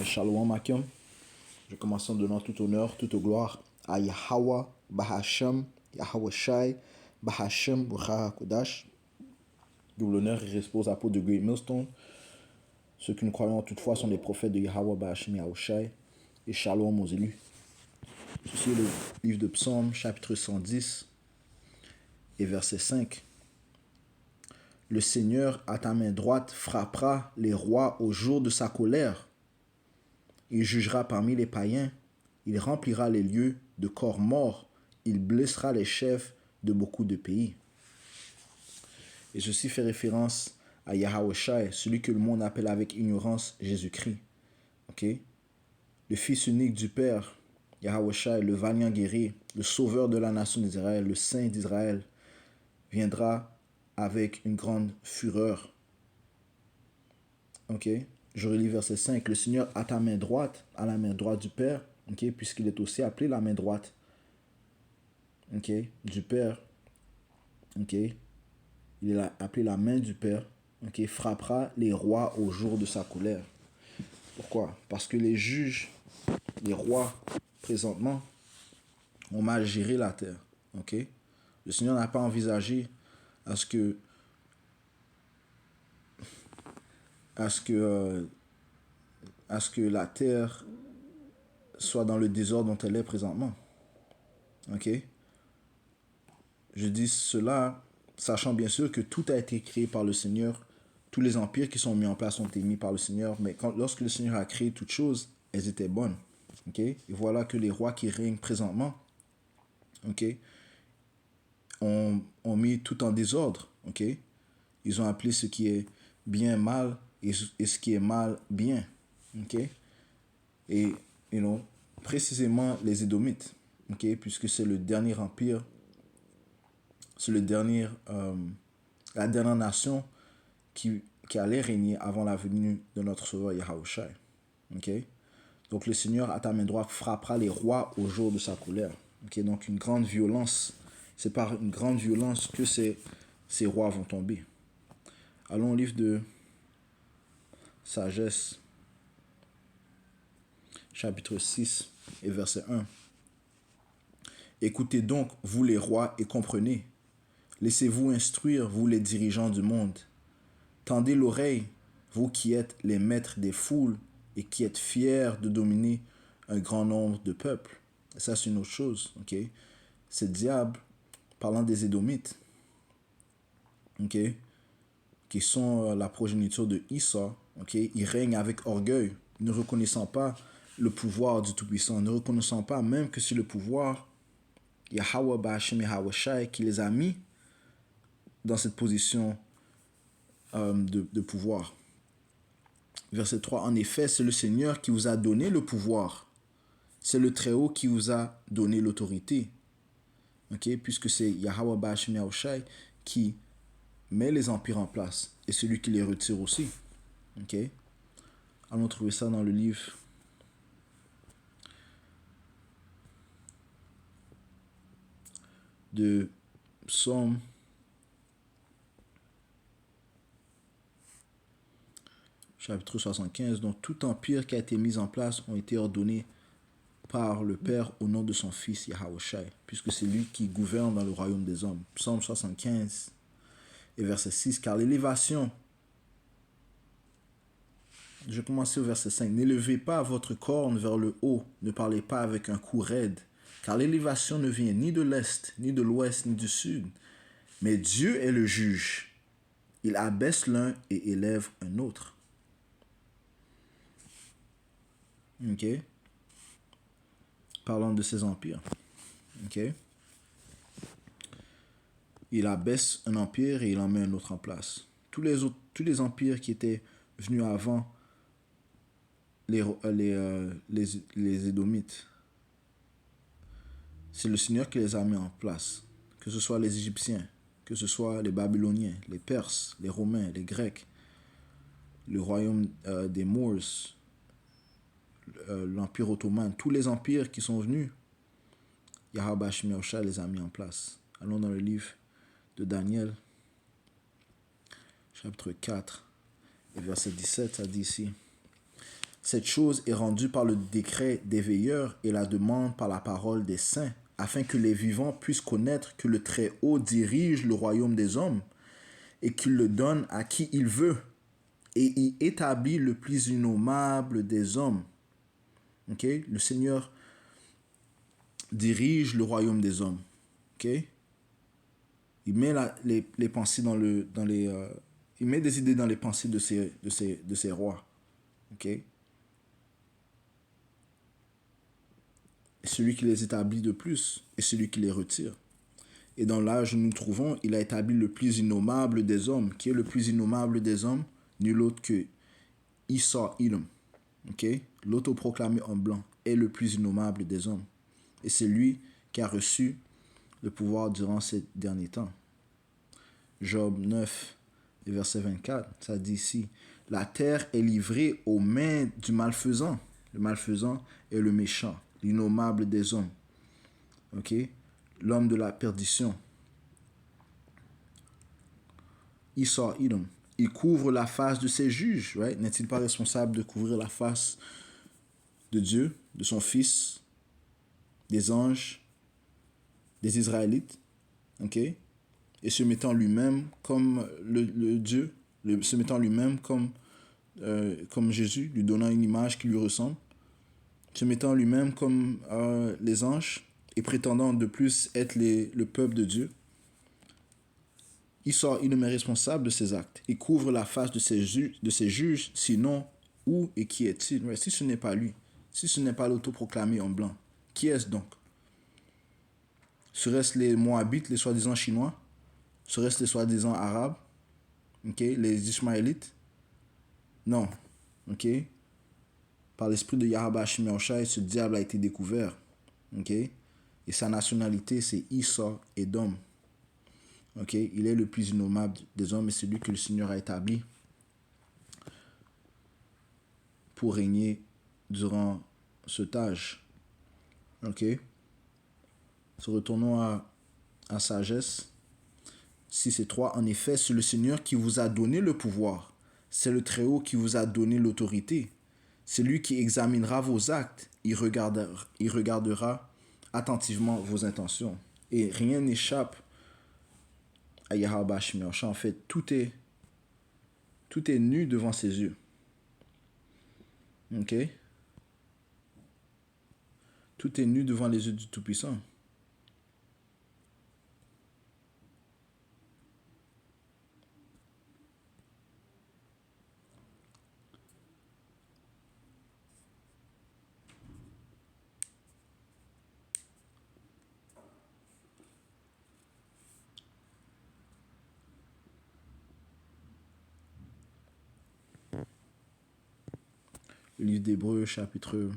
Shalom Akim. Je commence en donnant tout honneur, toute gloire à Yahweh, Bahashem, Yahweh Shai, Bahashem, Ruach HaKodash. D'où l'honneur et respect aux apôtres de Great Millstone. Ceux que nous croyons toutefois sont les prophètes de Yahweh, Bahashem, Yahweh Shai. Et Shalom aux élus. Ceci est le livre de Psaume, chapitre 110 et verset 5. Le Seigneur à ta main droite frappera les rois au jour de sa colère. Il jugera parmi les païens. Il remplira les lieux de corps morts. Il blessera les chefs de beaucoup de pays. Et ceci fait référence à Yahweh Shai, celui que le monde appelle avec ignorance Jésus-Christ. Okay? Le Fils unique du Père, Yahweh Shai, le valiant guerrier, le sauveur de la nation d'Israël, le Saint d'Israël, viendra avec une grande fureur. Okay? Je relis verset 5. Le Seigneur à ta main droite, à la main droite du Père, okay? Puisqu'il est aussi appelé la main droite, okay? Du Père. Okay? Il est appelé la main du Père, okay? Frappera les rois au jour de sa colère. Pourquoi? Parce que les juges, les rois, présentement, ont mal géré la terre. Okay? Le Seigneur n'a pas envisagé à ce que la terre soit dans le désordre dont elle est présentement. Ok? Je dis cela, sachant bien sûr que tout a été créé par le Seigneur. Tous les empires qui sont mis en place ont été mis par le Seigneur. Mais lorsque le Seigneur a créé toutes choses, elles étaient bonnes. Ok? Et voilà que les rois qui règnent présentement, ok, ont mis tout en désordre. Ok? Ils ont appelé ce qui est bien mal et ce qui est mal bien. Ok? Et, précisément les Édomites. Ok? Puisque c'est le dernier empire. C'est la dernière nation qui allait régner avant la venue de notre sauveur Yahweh Shai. Okay? Donc le Seigneur à ta main droite frappera les rois au jour de sa colère. Okay? Donc une grande violence. C'est par une grande violence que ces rois vont tomber. Allons au livre de Sagesse, chapitre 6 et verset 1. Écoutez donc, vous les rois, et comprenez. Laissez-vous instruire, vous les dirigeants du monde. Tendez l'oreille, vous qui êtes les maîtres des foules et qui êtes fiers de dominer un grand nombre de peuples. Et ça, c'est une autre chose. Okay? C'est diable, parlant des Édomites, okay? Qui sont la progéniture de Issa. Okay? Ils règnent avec orgueil, ne reconnaissant pas le pouvoir du Tout-Puissant, ne reconnaissant pas même que c'est le pouvoir, Yahweh Bahashem Yahweh Shai, qui les a mis dans cette position de pouvoir. Verset 3. En effet, c'est le Seigneur qui vous a donné le pouvoir. C'est le Très-Haut qui vous a donné l'autorité. Okay? Puisque c'est Yahweh Bahashem Yahweh Shai qui met les empires en place et celui qui les retire aussi. Okay? Allons trouver ça dans le livre de Psaume chapitre 75. Donc tout empire qui a été mis en place ont été ordonnés par le Père au nom de son Fils Yahweh Shai, puisque c'est lui qui gouverne dans le royaume des hommes. Psaume 75 et verset 6. Car l'élévation, je vais commencer au verset 5. N'élevez pas votre corne vers le haut, ne parlez pas avec un cou raide, car l'élévation ne vient ni de l'est, ni de l'ouest, ni du sud. Mais Dieu est le juge. Il abaisse l'un et élève un autre. Ok? Parlant de ces empires. Ok? Il abaisse un empire et il en met un autre en place. Tous les empires qui étaient venus avant les Édomites, c'est le Seigneur qui les a mis en place. Que ce soit les Égyptiens, que ce soit les Babyloniens, les Perses, les Romains, les Grecs, le royaume des Moors, l'Empire ottoman, tous les empires qui sont venus, Yahweh Bahashem Yahweh Shai les a mis en place. Allons dans le livre de Daniel, chapitre 4, et verset 17, ça dit ici. Cette chose est rendue par le décret des veilleurs et la demande par la parole des saints, afin que les vivants puissent connaître que le Très-Haut dirige le royaume des hommes et qu'il le donne à qui il veut et y établit le plus innommable des hommes. Ok? Le Seigneur dirige le royaume des hommes. Ok? Il met les pensées il met des idées dans les pensées de ces rois. Ok? Et celui qui les établit de plus est celui qui les retire. Et dans l'âge où nous nous trouvons, il a établi le plus innommable des hommes. Qui est le plus innommable des hommes? Nul autre que Esau Edom. Okay? L'autoproclamé en blanc est le plus innommable des hommes. Et c'est lui qui a reçu le pouvoir durant ces derniers temps. Job 9, verset 24, ça dit ici, « La terre est livrée aux mains du malfaisant. » Le malfaisant est le méchant, l'innommable des hommes. Ok? L'homme de la perdition. Esau Edom. Il couvre la face de ses juges. Right? N'est-il pas responsable de couvrir la face de Dieu, de son Fils, des anges, des Israélites? Ok? Et se mettant lui-même comme le Dieu, se mettant lui-même comme Jésus, lui donnant une image qui lui ressemble, se mettant lui-même comme les anges et prétendant de plus être le peuple de Dieu. Il est responsable de ses actes. Il couvre la face de ses juges, sinon où et qui est-il? Ouais, si ce n'est pas lui, si ce n'est pas l'autoproclamé en blanc, qui est-ce donc? Serait-ce les Moabites, les soi-disant Chinois? Serait-ce les soi-disant Arabes? Okay? Les Ishmaélites? Non. Ok? Par l'esprit de Yahweh Shimei, ce diable a été découvert. Ok? Et sa nationalité, c'est Esau Edom. Ok? Il est le plus innommable des hommes et c'est lui que le Seigneur a établi pour régner durant cet âge. Ok? Retournons à sagesse. 6 et 3. En effet, c'est le Seigneur qui vous a donné le pouvoir. C'est le Très-Haut qui vous a donné l'autorité. C'est lui qui examinera vos actes. Il regardera attentivement vos intentions. Et rien n'échappe à Yahweh Shimei. En fait, tout est nu devant ses yeux. Ok? Tout est nu devant les yeux du Tout-Puissant. Le livre d'Hébreux, chapitre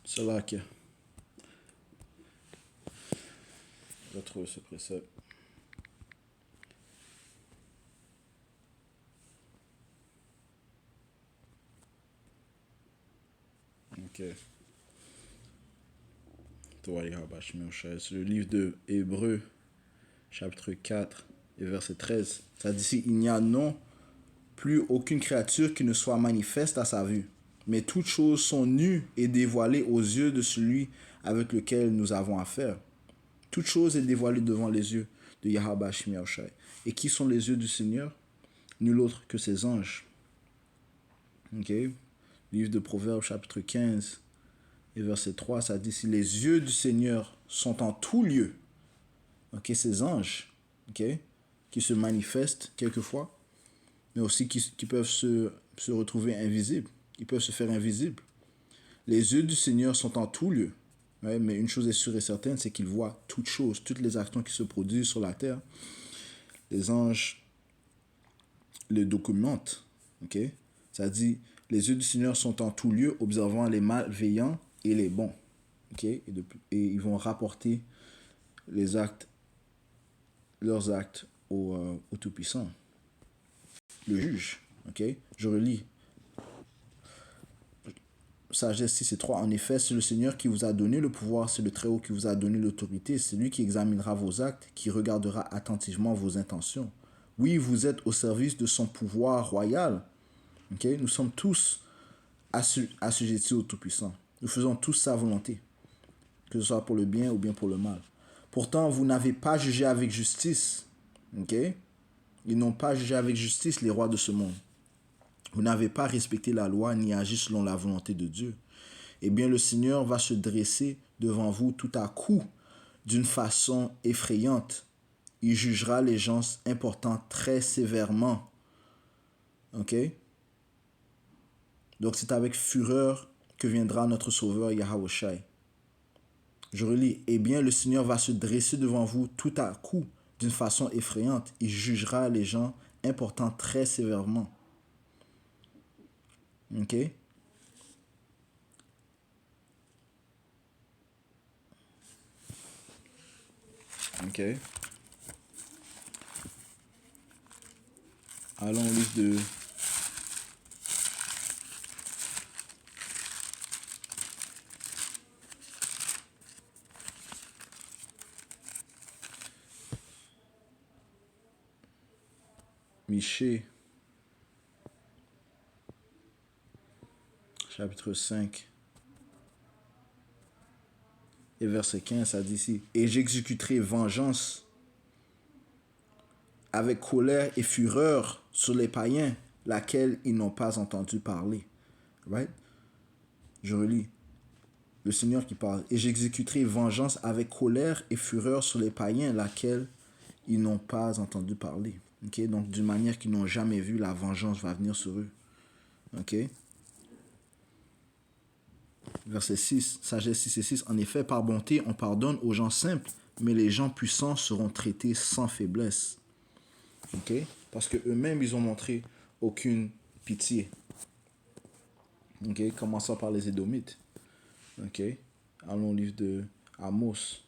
'C'est là que je vais trouver ce précepte. Ok. C'est le livre de Hébreux, chapitre 4 et verset 13. Ça dit ici, il n'y a non plus aucune créature qui ne soit manifeste à sa vue, mais toutes choses sont nues et dévoilées aux yeux de celui avec lequel nous avons affaire. Toute chose est dévoilée devant les yeux de Yahweh Shimei. Et qui sont les yeux du Seigneur? Nul autre que ses anges. Ok? Livre de Proverbes, chapitre 15 et verset 3, ça dit, si les yeux du Seigneur sont en tout lieu, ok, ces anges, ok, qui se manifestent quelquefois, mais aussi qui peuvent se retrouver invisibles, ils peuvent se faire invisibles. Les yeux du Seigneur sont en tout lieu, Ouais, mais une chose est sûre et certaine, c'est qu'il voit toutes choses, toutes les actions qui se produisent sur la terre. Les anges le documentent. Ok? Ça dit, les yeux du Seigneur sont en tout lieu, observant les malveillants et les bons. Ok? Et ils vont rapporter les actes, leurs actes au Tout-Puissant. Le juge. Ok? Je relis. Sagesse 6 et 3. En effet, c'est le Seigneur qui vous a donné le pouvoir, c'est le Très-Haut qui vous a donné l'autorité, c'est lui qui examinera vos actes, qui regardera attentivement vos intentions. Oui, vous êtes au service de son pouvoir royal. Okay? Nous sommes tous assujettis au Tout-Puissant. Nous faisons tous sa volonté, que ce soit pour le bien ou bien pour le mal. Pourtant, vous n'avez pas jugé avec justice. Okay? Ils n'ont pas jugé avec justice les rois de ce monde. Vous n'avez pas respecté la loi ni agi selon la volonté de Dieu. Eh bien, le Seigneur va se dresser devant vous tout à coup d'une façon effrayante. Il jugera les gens importants très sévèrement. Ok? Donc, c'est avec fureur que viendra notre Sauveur Yahweh Shai. Je relis. Eh bien, le Seigneur va se dresser devant vous tout à coup d'une façon effrayante. Il jugera les gens importants très sévèrement. Ok? Ok. Allons au livre de Michée, chapitre 5 et verset 15, ça dit ici, « Et j'exécuterai vengeance avec colère et fureur sur les païens, laquelle ils n'ont pas entendu parler. » Right? Je relis. Le Seigneur qui parle. « Et j'exécuterai vengeance avec colère et fureur sur les païens, laquelle ils n'ont pas entendu parler. » Okay? Donc, d'une manière qu'ils n'ont jamais vu, la vengeance va venir sur eux. Ok? Verset 6, sagesse 6 et 6. En effet, par bonté, on pardonne aux gens simples, mais les gens puissants seront traités sans faiblesse. Ok? Parce qu'eux-mêmes, ils ont montré aucune pitié. Ok? Commençons par les Édomites. Ok? Allons au livre de Amos,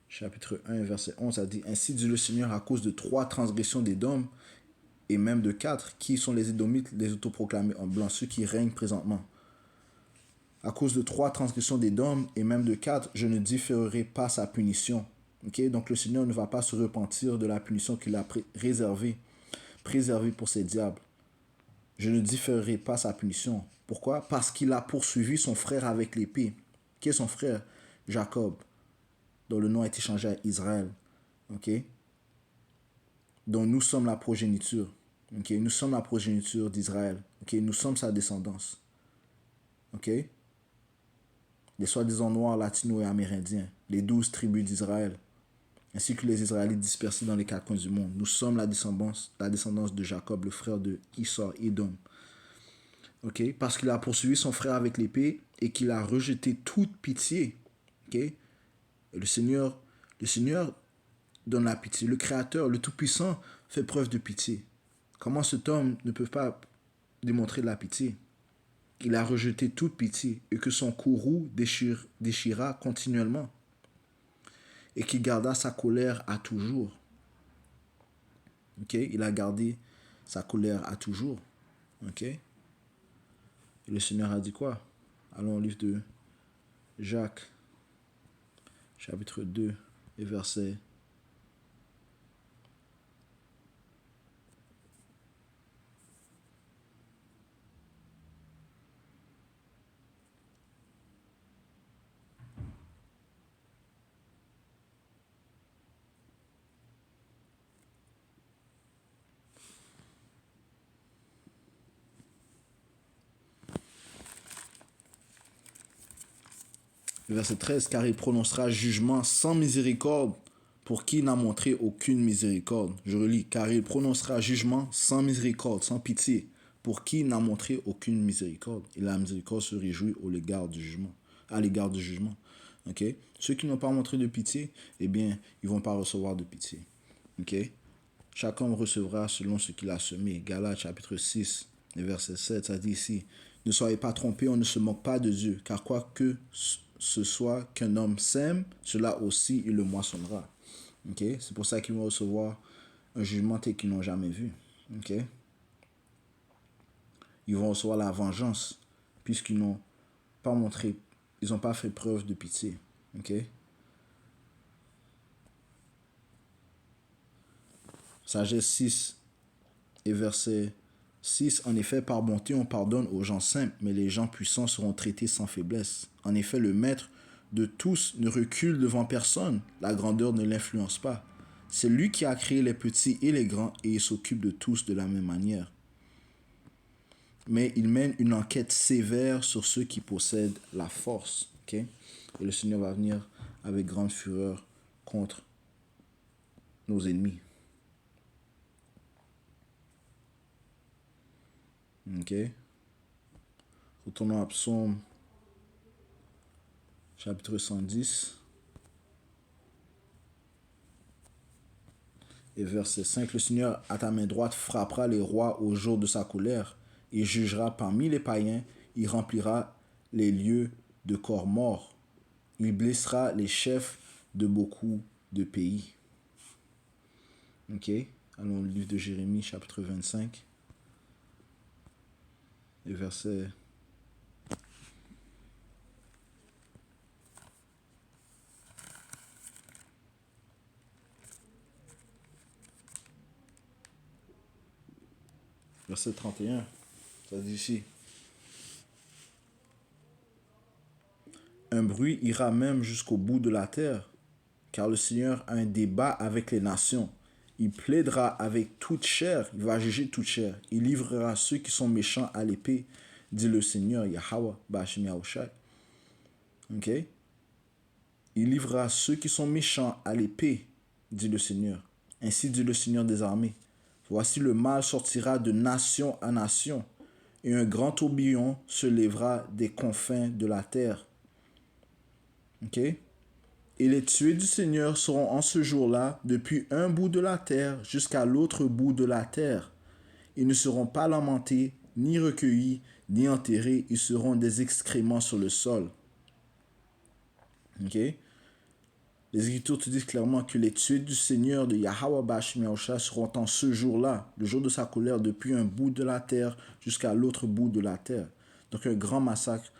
chapitre 1, verset 11. Ça dit, « Ainsi dit le Seigneur, à cause de 3 transgressions d'Édom, et même de 4, qui sont les Édomites, les autoproclamés en blanc, ceux qui règnent présentement. À cause de 3 transgressions d'Édom et même de 4, je ne différerai pas sa punition. » Okay? Donc le Seigneur ne va pas se repentir de la punition qu'il a préservée pour ses diables. Je ne différerai pas sa punition. Pourquoi? Parce qu'il a poursuivi son frère avec l'épée. Qui est son frère? Jacob, dont le nom a été changé à Israël. Okay? Donc nous sommes la progéniture. Okay? Nous sommes la progéniture d'Israël. Okay? Nous sommes sa descendance. Okay? Les soi-disant noirs, latinos et amérindiens, les 12 tribus d'Israël, ainsi que les Israélites dispersés dans les 4 coins du monde. Nous sommes la descendance de Jacob, le frère de Issar, Édom. Okay? Parce qu'il a poursuivi son frère avec l'épée et qu'il a rejeté toute pitié. Okay? Et le Seigneur donne la pitié. Le Créateur, le Tout-Puissant, fait preuve de pitié. Comment cet homme ne peut pas démontrer de la pitié? Il a rejeté toute pitié et que son courroux déchira continuellement et qu'il garda sa colère à toujours. Ok? Il a gardé sa colère à toujours. Ok? Et le Seigneur a dit quoi? Allons au livre de Jacques, chapitre 2 et verset verset 13, car il prononcera jugement sans miséricorde pour qui n'a montré aucune miséricorde. Je relis, car il prononcera jugement sans miséricorde, sans pitié, pour qui n'a montré aucune miséricorde. Et la miséricorde se réjouit au regard du jugement. à l'égard du jugement. Ok? Ceux qui n'ont pas montré de pitié, eh bien, ils vont pas recevoir de pitié. Ok? Chaque homme recevra selon ce qu'il a semé. Galates chapitre 6, verset 7, ça dit ici, ne soyez pas trompés, on ne se moque pas de Dieu, car quoi que ce soit qu'un homme sème, cela aussi il le moissonnera. Ok? C'est pour ça qu'ils vont recevoir un jugement tel qu'ils n'ont jamais vu. Ok? Ils vont recevoir la vengeance, puisqu'ils n'ont pas montré, ils n'ont pas fait preuve de pitié. Ok? Sagesse 6 et verset 6. En effet, par bonté, on pardonne aux gens simples, mais les gens puissants seront traités sans faiblesse. En effet, le maître de tous ne recule devant personne. La grandeur ne l'influence pas. C'est lui qui a créé les petits et les grands et il s'occupe de tous de la même manière. Mais il mène une enquête sévère sur ceux qui possèdent la force. Okay? Et le Seigneur va venir avec grande fureur contre nos ennemis. Ok? Retournons à Psaume chapitre 110 et verset 5. Le Seigneur à ta main droite frappera les rois au jour de sa colère. Il jugera parmi les païens. Il remplira les lieux de corps morts. Il blessera les chefs de beaucoup de pays. Ok? Allons au livre de Jérémie chapitre 25 et verset verset 31. Ça dit ici. Un bruit ira même jusqu'au bout de la terre, car le Seigneur a un débat avec les nations. Il plaidera avec toute chair, il va juger toute chair. Il livrera ceux qui sont méchants à l'épée, dit le Seigneur, Yahweh, Ba'ashem Yahushai. Ok? Il livrera ceux qui sont méchants à l'épée, dit le Seigneur. Ainsi dit le Seigneur des armées. Voici le mal sortira de nation à nation, et un grand tourbillon se lèvera des confins de la terre. Ok? Et les tués du Seigneur seront en ce jour-là depuis un bout de la terre jusqu'à l'autre bout de la terre. Ils ne seront pas lamentés, ni recueillis, ni enterrés. Ils seront des excréments sur le sol. Ok? Les Écritures te disent clairement que les tués du Seigneur de Yahweh Ba'ashem Yahushua seront en ce jour-là, le jour de sa colère, depuis un bout de la terre jusqu'à l'autre bout de la terre. Donc un grand massacre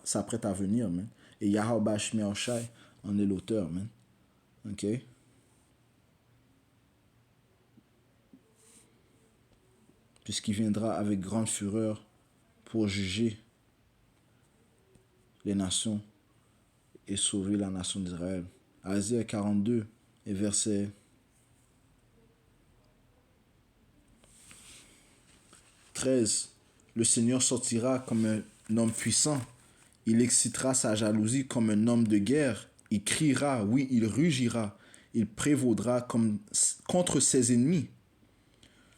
s'apprête à venir, man. Et Yahweh Ba'ashem Yahushua en est l'auteur, man. Ok? Puisqu'il viendra avec grande fureur pour juger les nations et sauver la nation d'Israël. Isaïe 42 et verset 13. Le Seigneur sortira comme un homme puissant. Il excitera sa jalousie comme un homme de guerre. Il criera, oui, il rugira. Il prévaudra contre ses ennemis.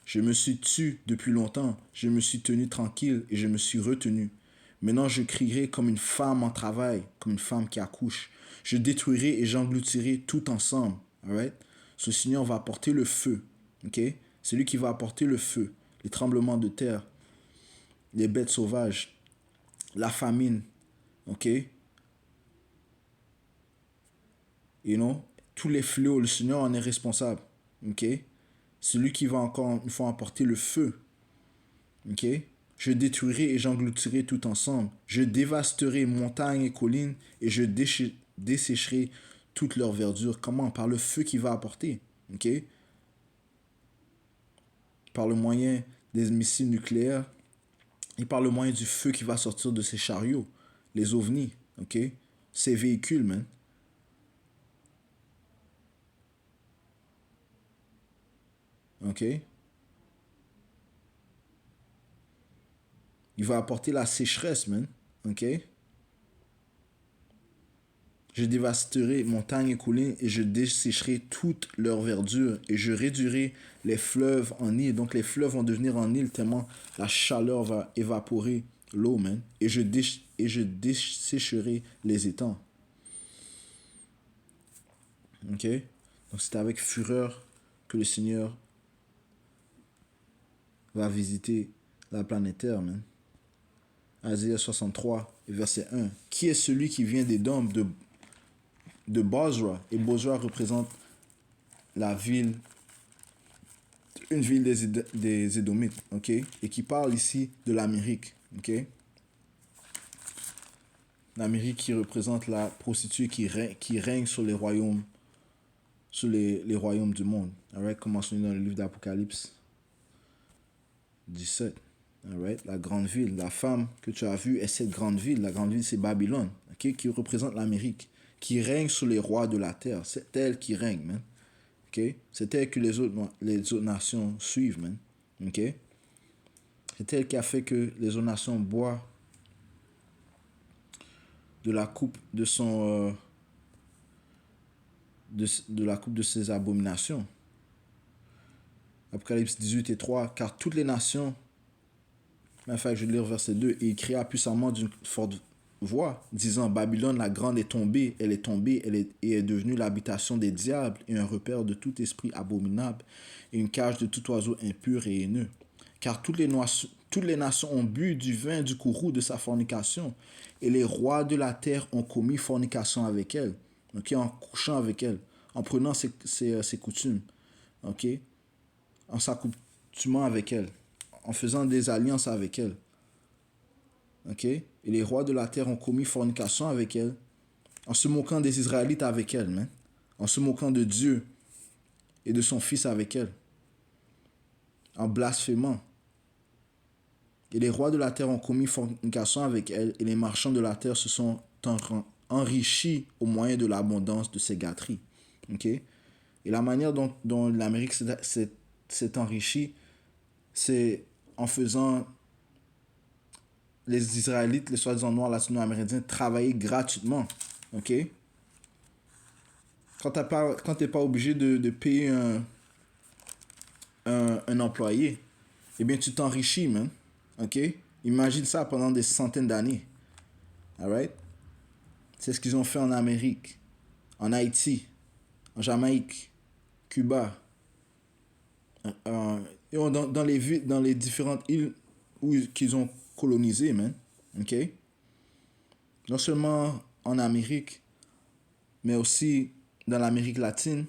Je me suis tu depuis longtemps. Je me suis tenu tranquille et je me suis retenu. Maintenant, je crierai comme une femme en travail, comme une femme qui accouche. Je détruirai et j'engloutirai tout ensemble. Alright? Ce Seigneur va apporter le feu. Ok? C'est lui qui va apporter le feu, les tremblements de terre, les bêtes sauvages, la famine. Ok? You know? Tous les fléaux, le Seigneur en est responsable. Ok? C'est lui qui va encore une fois apporter le feu. Ok? Je détruirai et j'engloutirai tout ensemble. Je dévasterai montagnes et collines et je dessécherai toute leur verdure. Comment? Par le feu qu'il va apporter. Ok? Par le moyen des missiles nucléaires et par le moyen du feu qui va sortir de ces chariots. Les ovnis. Ok? Ces véhicules, man. Ok? Il va apporter la sécheresse, man. Ok? Je dévasterai montagnes et collines et je dessécherai toute leur verdure et je réduirai les fleuves en îles. Donc les fleuves vont devenir en îles tellement la chaleur va évaporer l'eau, man. Et je et je dessécherai les étangs. Ok? Donc c'est avec fureur que le Seigneur va visiter la planète Terre, man. Isaïe 63, verset 1. Qui est celui qui vient d'Édom, de Bozra? Et Bozra représente la ville, une ville des Édomites, ok? Et qui parle ici de l'Amérique, ok? L'Amérique qui représente la prostituée qui règne sur les royaumes, sur les royaumes du monde. Alright, commençons dans le livre d'Apocalypse 17. Alright, la grande ville, la femme que tu as vue est cette grande ville. La grande ville, c'est Babylone, okay, qui représente l'Amérique, qui règne sur les rois de la terre. C'est elle qui règne, man. Okay? C'est elle que les autres nations suivent, man. Okay? C'est elle qui a fait que les autres nations boivent de la coupe de son de la coupe de ses abominations. Apocalypse 18 et 3. Car toutes les nations, enfin, je vais lire verset 2, et il cria puissamment d'une forte voix, disant, Babylone la grande est tombée, et est devenue l'habitation des diables, et un repère de tout esprit abominable, et une cage de tout oiseau impur et haineux. Car toutes les nations ont bu du vin du courroux de sa fornication, et les rois de la terre ont commis fornication avec elle, okay, en couchant avec elle, en prenant ses coutumes, okay, en s'accoutumant avec elle, en faisant des alliances avec elle. Okay? Et les rois de la terre ont commis fornication avec elle, en se moquant des Israélites avec elle, man. En se moquant de Dieu et de son Fils avec elle, en blasphémant. Et les rois de la terre ont commis fornication avec elle, et les marchands de la terre se sont enrichis au moyen de l'abondance de ces gâteries. Okay? Et la manière dont l'Amérique s'est enrichie, c'est en faisant les Israélites, les soi-disant noirs latino-américains, travailler gratuitement. OK? Quand t'es pas obligé de payer un employé, eh bien, tu t'enrichis, man. OK? Imagine ça pendant des centaines d'années. Alright? C'est ce qu'ils ont fait en Amérique, en Haïti, en Jamaïque, Cuba, et dans les différentes îles qu'ils ont colonisées, man. OK? Non seulement en Amérique, mais aussi dans l'Amérique latine,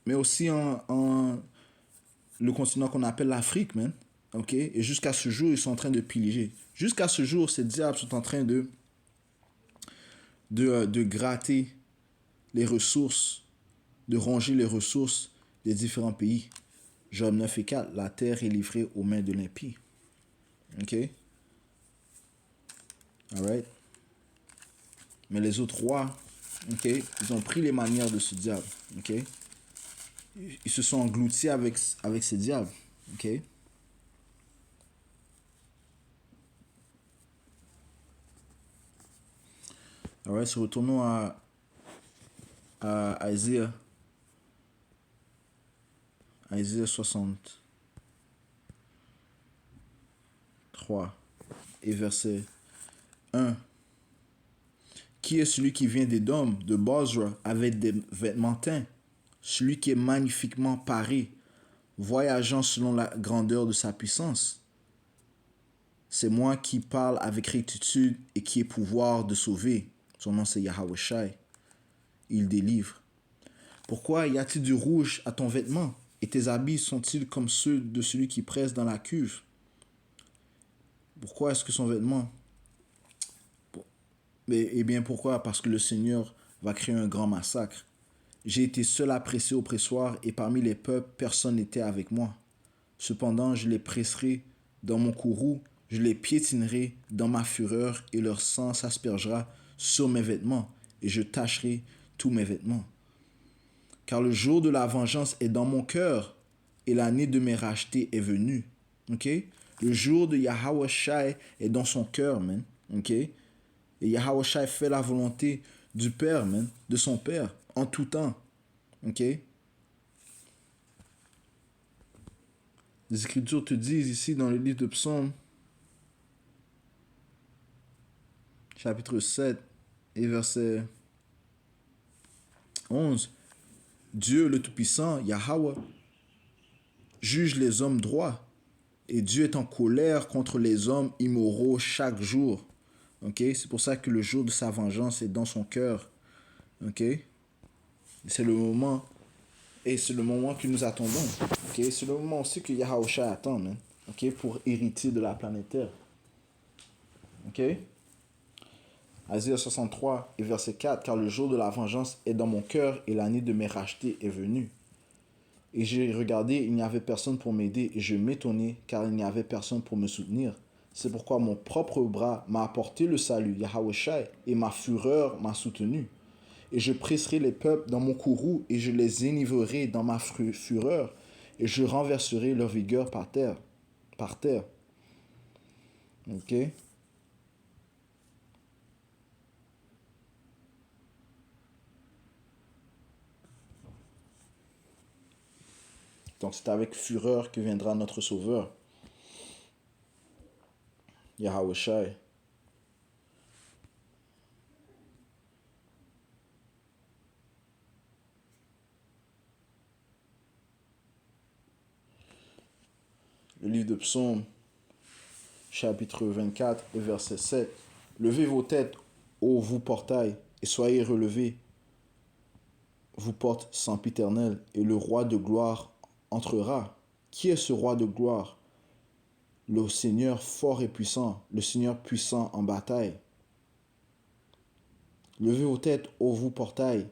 mais aussi en le continent qu'on appelle l'Afrique, man. OK? Et jusqu'à ce jour, ils sont en train de piller. Jusqu'à ce jour, ces diables sont en train de gratter les ressources, de ronger les ressources des différents pays. Job 9 et 4, la terre est livrée aux mains de l'impie. OK? Alright? Mais les autres rois, OK, ils ont pris les manières de ce diable. OK? Ils se sont engloutis avec ces diables. OK? Alright, so retournons à Isaïe 63 et verset 1. Qui est celui qui vient d'Édom, de Bozra, avec des vêtements teints, celui qui est magnifiquement paré, voyageant selon la grandeur de sa puissance? C'est moi qui parle avec rectitude et qui ai pouvoir de sauver. Son nom c'est Yahweh Shai. Il délivre. Pourquoi y a-t-il du rouge à ton vêtement, et tes habits sont-ils comme ceux de celui qui presse dans la cuve? Pourquoi est-ce que son vêtement... Eh bien, pourquoi? Parce que le Seigneur va créer un grand massacre. J'ai été seul à presser au pressoir, et parmi les peuples, personne n'était avec moi. Cependant, je les presserai dans mon courroux, je les piétinerai dans ma fureur, et leur sang s'aspergera sur mes vêtements, et je tacherai tous mes vêtements. Car le jour de la vengeance est dans mon cœur, et l'année de mes rachetés est venue. OK? Le jour de Yahweh Shai est dans son cœur, man. OK? Et Yahweh Shai fait la volonté du Père, man, de son Père, en tout temps. OK? Les Écritures te disent ici dans le livre de Psaume, chapitre 7 et verset 11. Dieu le Tout-Puissant, Yahweh, juge les hommes droits. Et Dieu est en colère contre les hommes immoraux chaque jour. Ok? C'est pour ça que le jour de sa vengeance est dans son cœur. Ok? C'est le moment. Et c'est le moment que nous attendons. Ok? C'est le moment aussi que Yahweh attend. Man. Ok? Pour hériter de la planète Terre. Ok? Isaïe 63 et verset 4. Car le jour de la vengeance est dans mon cœur et l'année de mes rachetés est venue. Et j'ai regardé, il n'y avait personne pour m'aider, et je m'étonnais, car il n'y avait personne pour me soutenir. C'est pourquoi mon propre bras m'a apporté le salut, Yahweh Shai, et ma fureur m'a soutenu. Et je presserai les peuples dans mon courroux, et je les enivrerai dans ma fureur, et je renverserai leur vigueur par terre. Par terre. Ok? Donc c'est avec fureur que viendra notre Sauveur, Yahweh Shai. Le livre de Psaume, chapitre 24 et verset 7. Levez vos têtes, ô vous portails, et soyez relevés, vous portes sempiternels, et le roi de gloire entrera. Qui est ce roi de gloire? Le Seigneur fort et puissant, le Seigneur puissant en bataille. Levez vos têtes, ô vous portails,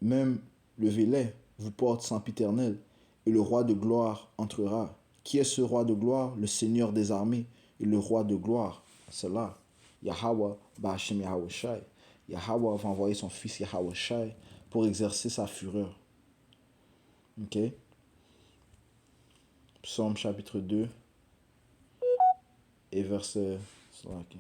même levez-les, vous portes sempiternels, et le roi de gloire entrera. Qui est ce roi de gloire? Le Seigneur des armées, et le roi de gloire, c'est là. Yahweh, Ba'ashem Yahweh Shai. Yahweh va envoyer son fils Yahweh Shai pour exercer sa fureur. Ok? Psaume chapitre 2 et verset... Okay.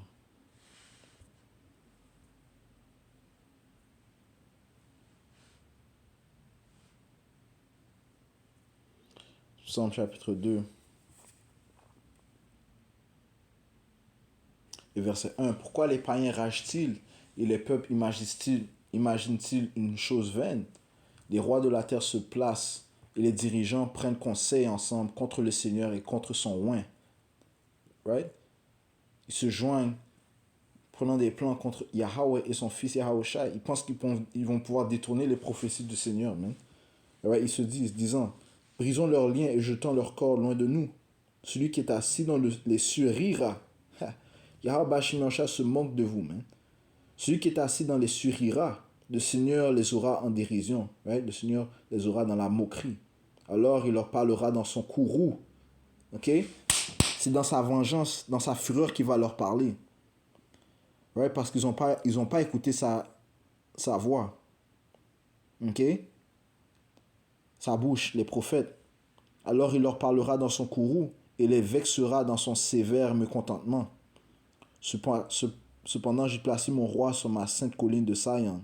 Psaume chapitre 2 et verset 1. Pourquoi les païens ragent-ils et les peuples imaginent-ils une chose vaine? Les rois de la terre se placent et les dirigeants prennent conseil ensemble contre le Seigneur et contre son oint. Right? Ils se joignent, prenant des plans contre Yahweh et son fils Yahweh Shai. Ils pensent qu'ils vont pouvoir détourner les prophéties du Seigneur. Man. Right? Ils se disant, brisons leurs liens et jetons leur corps loin de nous. Celui qui est assis dans les cieux rira. Yahweh Bashim se moque de vous. Man. Celui qui est assis dans les cieux rira. Le Seigneur les aura en dérision. Right? Le Seigneur les aura dans la moquerie. Alors il leur parlera dans son courroux. Ok? C'est dans sa vengeance, dans sa fureur qu'il va leur parler. Right? Parce qu'ils n'ont pas écouté sa voix. Ok? Sa bouche, les prophètes. Alors il leur parlera dans son courroux et les vexera dans son sévère mécontentement. Cependant, j'ai placé mon roi sur ma sainte colline de Sion.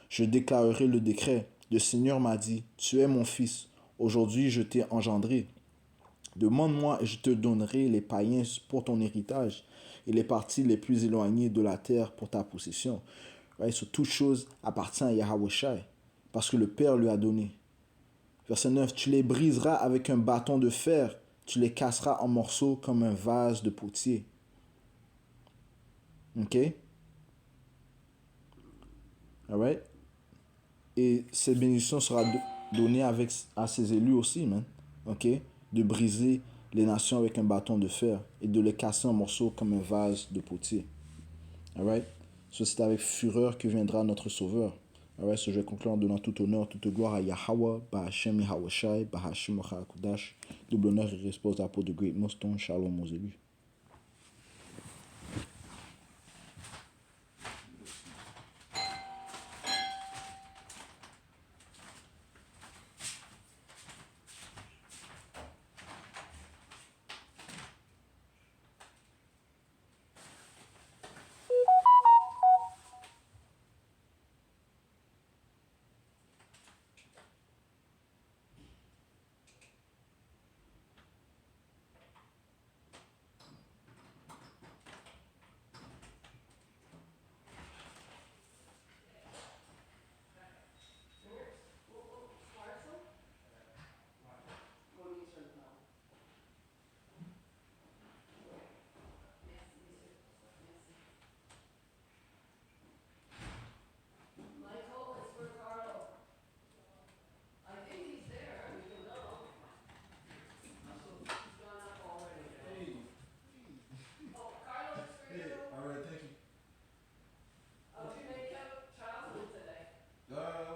Je déclarerai le décret. Le Seigneur m'a dit, tu es mon fils. Aujourd'hui, je t'ai engendré. Demande-moi et je te donnerai les païens pour ton héritage et les parties les plus éloignées de la terre pour ta possession. Right? So, toute chose appartient à Yahweh Shai parce que le Père lui a donné. Verset 9. Tu les briseras avec un bâton de fer. Tu les casseras en morceaux comme un vase de potier. Ok? Alright? Et cette bénédiction sera donnée à ses élus aussi, man. Ok? De briser les nations avec un bâton de fer et de les casser en morceaux comme un vase de potier. Alright? So, c'est avec fureur que viendra notre Sauveur. Alright? So, je vais conclure en donnant tout honneur, toute gloire à Yahweh, Ba'ashem Yahweh Shai, Ba'ashem Kudash. Double honneur et respect à peau de Great Moston. Shalom aux élus.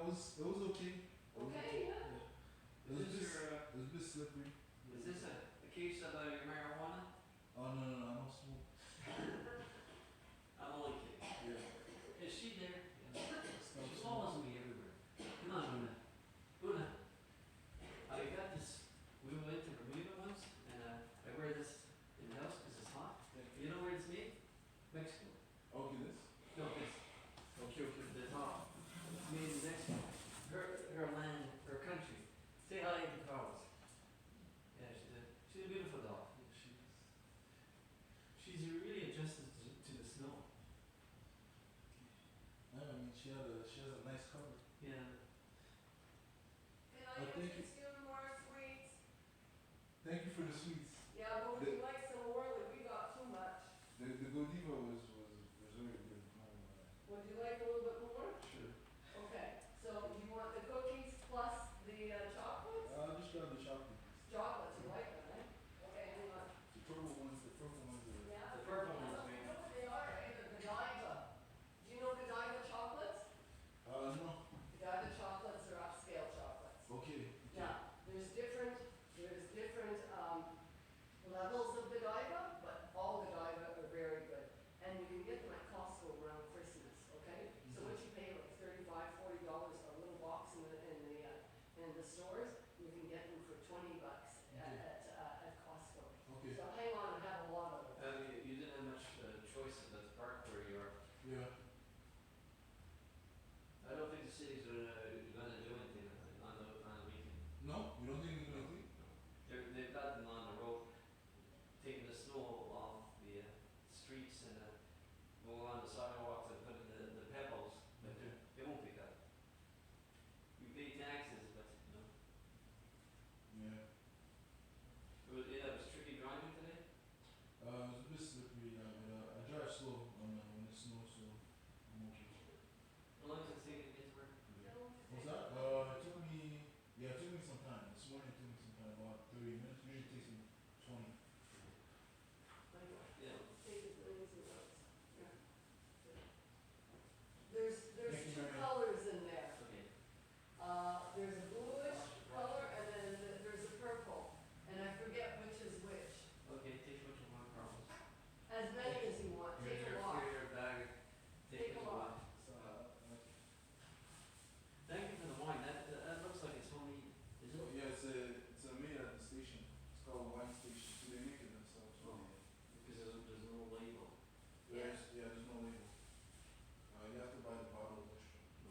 it was okay. Okay, yeah. It was Is this your, it was a bit slippery. is this a case of your marijuana? Oh no, I don't smoke. I'm only kidding. Yeah. Is she there? Stop She smoking. follows me everywhere. Come on, Una. Una. I got this. We went to Bermuda once, and I wear this in the house because it's hot. You know where it's made? Mexico. Okay, this. No, it's Okay. the top. It's made in Mexico. Her land, her country. Say hi to Carlos. Yeah, she's a beautiful dog. She's really adjusted to the snow. I mean, she has a nice cover. Yeah. Can Oh, I thank get you more sweets? Thank you for the sweets. Yeah, but would you like some more? We got too much. The Godiva was very good. Would you like a little bit more? Sure. Okay, so you want the cookies plus the chocolates? I'll just grab the chocolate. Chocolates, you like them, eh? Okay, hang on. The purple ones are. Yeah. The purple ones, You maybe. know what they are, eh? The Godiva. Do you know Godiva chocolates? No. Godiva chocolates are upscale chocolates. Okay. Yeah, there's different levels of Godiva, but all Godiva are very good. And you can get them at Costco around Christmas, okay? So what you pay like $35, $40 a little box in the stores, you can get them for $20 at Costco. Okay. So hang on and have a lot of them. You didn't have much choice at the park where you are. Yeah. I don't think the city's gonna do anything on the weekend. No, you don't think we're gonna do? They've got them on the road, taking the snow off the streets and go on the sidewalks and put in the pebbles, but Okay. they won't pick up. You pay taxes, but no. Yeah. It was tricky driving today? It was a bit slippery, but I drive slow when it snows, so I'm okay. How long does it take to get to work? What's that? It took me some time. This morning it took me some time, about 30 minutes. Usually it takes me 20. Yeah. Take as many as you want. Yeah. There's Thank you two very much. colors in there. Okay. There's a bluish color and then there's a purple. And I forget which is which. Okay, take what you want, Carlos. As many as you want, take a lot. Here's your bag. Take Take a what you lot. want. Thank you for the wine. That looks like it's homemade. Is it? Yeah, it's made at the station. It's called a wine station. So they make it themselves. Oh, because there's no label. There's no label. You have to buy the bottle extra.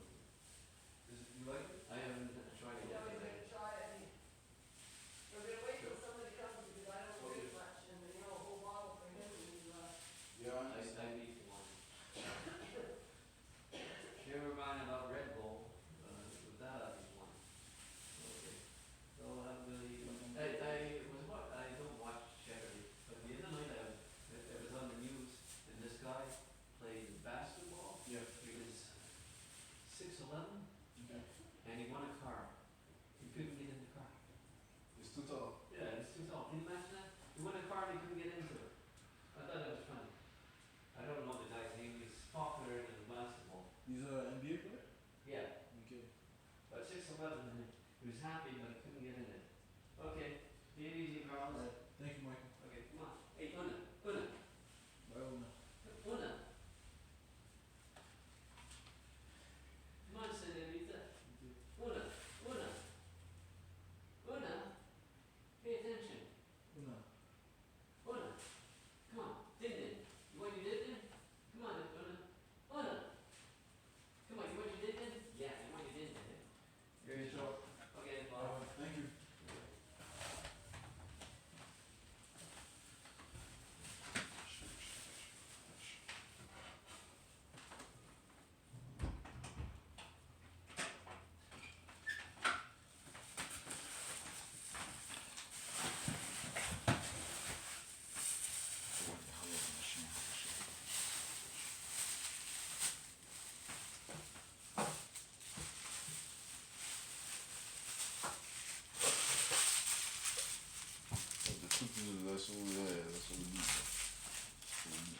You like it? I haven't tried it You yet. know, you're gonna try it. We're gonna wait till somebody comes because I don't drink much and you know, a whole bottle for him and Yeah, I need one. Never mind about Red Bull, with that I need one. Okay. So have the, I don't watch Jeopardy, but the other night it was on the news and this guy played basketball. Yeah. He was 6'11", Okay. and he won a car. He couldn't get in the car. It's too tall. Yeah, it's too tall. Can you imagine that? He won a car and he couldn't get into it. I thought that was funny. I don't know the guy's name. He's popular in basketball. He's an NBA player? Yeah, Okay. but 6'11", and he was happy, but he couldn't get in it. Okay, take it easy, Carlos. Alright. Thank you, Michael. Okay, come on. Hey, Una. Bye, Una. Come on, señorita. Una. Pay attention. Una. Come on. Din. You want your din? Come on, Una. Come on, you want your din? Yeah, you want your din. Here you go. Okay, Bob. Thank you. That's all, yeah, that's all we need. That's all we need.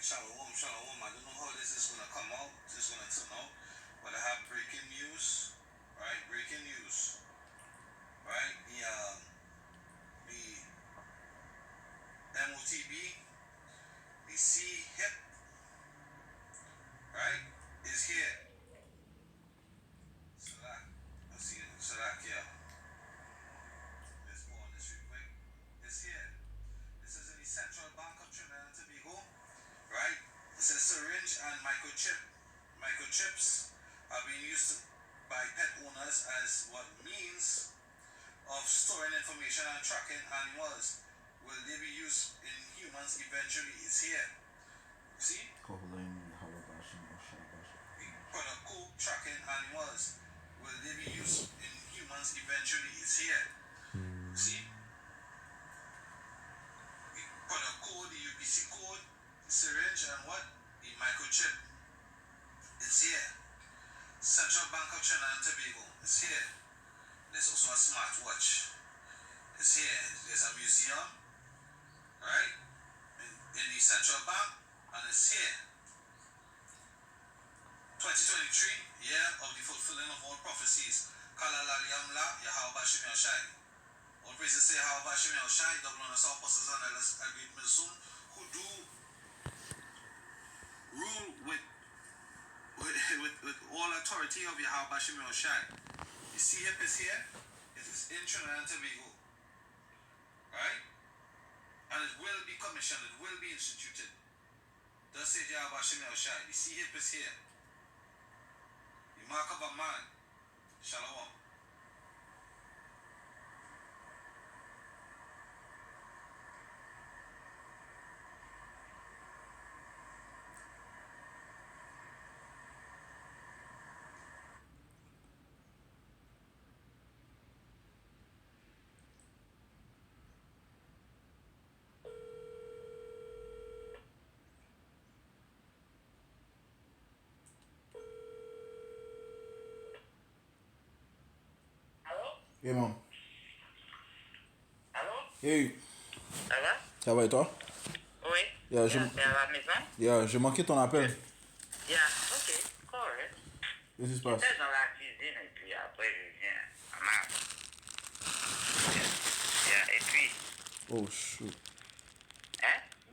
Shalom, shalom. I don't know how this is gonna come out, this is gonna turn out, but I have breaking news, right? Breaking news, right? The MOTB, the C-HIP, right, is here. Salak, I see it, Salak, yeah. Let's go on this real quick. It's here. This is in the Central Bank of Trinidad and Tobago, right? It says syringe and microchip. Microchips are being used by pet owners as what means of storing information and tracking animals. Will they be used in humans eventually? It's here. See? The product code tracking animals. Will they be used in humans eventually? It's here. See? The product code, the UPC code, the syringe, and what? The microchip. It's here. Central Bank of Trinidad and Tobago. It's here. There's also a smartwatch. It's here. There's a museum, right? In the Central Bank, and it's here. 2023, year of the fulfilling of all prophecies. Kalalali Amla, Yahweh Bashim Yoshai. All praises to Yahweh Bashim Yoshai, double on us apostles and elders, a great Milsum, who do rule with all authority of Yahweh Bashim Yoshai. The CHIP is here. It is in Trinidad and Tobago. Right? And it will be commissioned, it will be instituted. Thus said Yahweh Bashim Yoshai. The CHIP is here. The mark of a man. Shalom. Hey, man. Allô? Hey, Ça va? ça va et toi? Oui. Yeah, T'es à la maison? yeah, j'ai manqué ton appel. Yeah, ok, correct. Qu'est-ce qui se passe? J'étais dans la cuisine et puis après je viens à marche. Yeah, et puis, Oh, shoot.